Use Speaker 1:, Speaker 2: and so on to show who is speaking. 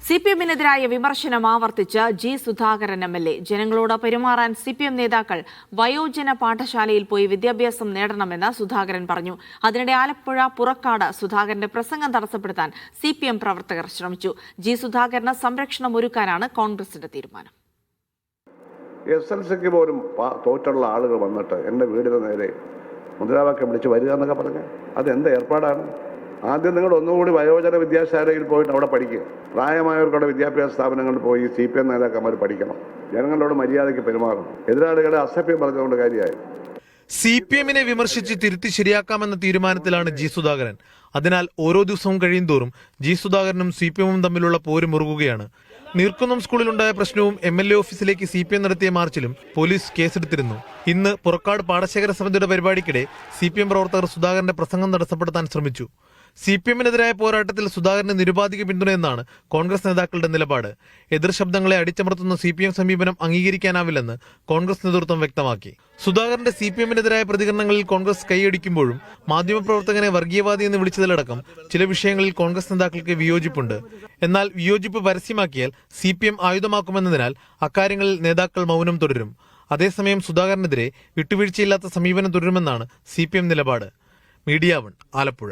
Speaker 1: സിപിഎമ്മിനെതിരായ വിമർശനം ആവർത്തിച്ച് G Sudhakaran MLA. ജനങ്ങളോട് പെരുമാറാൻ സിപിഎം നേതാക്കൾ വയോജന പാഠശാലയിൽ പോയി വിദ്യാഭ്യാസം നേടണമെന്ന് സുധാകരൻ പറഞ്ഞു. അതിനിടെ ആലപ്പുഴ പുറക്കാട് സുധാകരന്റെ പ്രസംഗം തടസ്സപ്പെടുത്താൻ സിപിഎം പ്രവർത്തകർ ശ്രമിച്ചു. ജി സുധാകരന് സംരക്ഷണം ഒരുക്കാനാണ് കോൺഗ്രസിന്റെ തീരുമാനം.
Speaker 2: SLCക്ക് പോലും തോറ്റുള്ള ആളുകൾ വന്നിട്ട് എൻ്റെ വീടിന് നേരെ മുദ്രാവാക്യം വിളിച്ച് വരിക എന്നൊക്കെ പറഞ്ഞ് അതെന്ത് ഏർപ്പാടാണ്? ആദ്യം നിങ്ങൾ ഒന്നുകൂടി വയോജന വിദ്യാശാലയിൽ പോയിട്ട് അവിടെ പഠിക്കുക. പ്രായമായവർക്കുള്ള വിദ്യാഭ്യാസ സ്ഥാപനങ്ങളിൽ പോയി CPM നേതാക്കന്മാർ പഠിക്കണം. ജനങ്ങളോട് മര്യാദയ്ക്ക് പെരുമാറണം. എതിരാളികളെ അസഭ്യം പറഞ്ഞുകൊണ്ട് കാര്യമായി.
Speaker 3: CPM-നെ വിമർശിച്ച് തിരുത്തി ശരിയാക്കാമെന്ന തീരുമാനത്തിലാണ് ജി സുധാകരൻ. അതിനാൽ ഓരോ ദിവസവും കഴിയുന്തോറും ജി സുധാകരനും CPM-ഉം തമ്മിലുള്ള പോര് മുറുകുകയാണ്. നീർക്കുന്നം സ്കൂളിലുണ്ടായ പ്രശ്നവും MLA ഓഫീസിലേക്ക് CPM നടത്തിയ മാർച്ചിലും പോലീസ് കേസെടുത്തിരുന്നു. ഇന്ന് പുറക്കാട് പാടശേഖര സമിതിയുടെ പരിപാടിക്കിടെ CPM പ്രവർത്തകർ സുധാകരന്റെ പ്രസംഗം തടസ്സപ്പെടുത്താൻ ശ്രമിച്ചു. CPM-നെതിരായ പോരാട്ടത്തിൽ സുധാകരന് നിരുപാധിക പിന്തുണയെന്നാണ് കോൺഗ്രസ് നേതാക്കളുടെ നിലപാട്. എതിർ ശബ്ദങ്ങളെ അടിച്ചമർത്തുന്ന CPM സമീപനം അംഗീകരിക്കാനാവില്ലെന്ന് കോൺഗ്രസ് നേതൃത്വം വ്യക്തമാക്കി. സുധാകരന്റെ CPM-നെതിരായ പ്രതികരണങ്ങളിൽ കോൺഗ്രസ് കൈയടിക്കുമ്പോഴും മാധ്യമപ്രവർത്തകനെ വർഗീയവാദി എന്ന് വിളിച്ചതിലടക്കം ചില വിഷയങ്ങളിൽ കോൺഗ്രസ് നേതാക്കൾക്ക് വിയോജിപ്പുണ്ട്. എന്നാൽ വിയോജിപ്പ് പരസ്യമാക്കിയാൽ CPM ആയുധമാക്കുമെന്നതിനാൽ അക്കാര്യങ്ങളിൽ നേതാക്കൾ മൗനം തുടരും. അതേസമയം സുധാകരനെതിരെ വിട്ടുവീഴ്ചയില്ലാത്ത സമീപനം തുടരുമെന്നാണ് CPM നിലപാട്. മീഡിയ 1 ആലപ്പുഴ.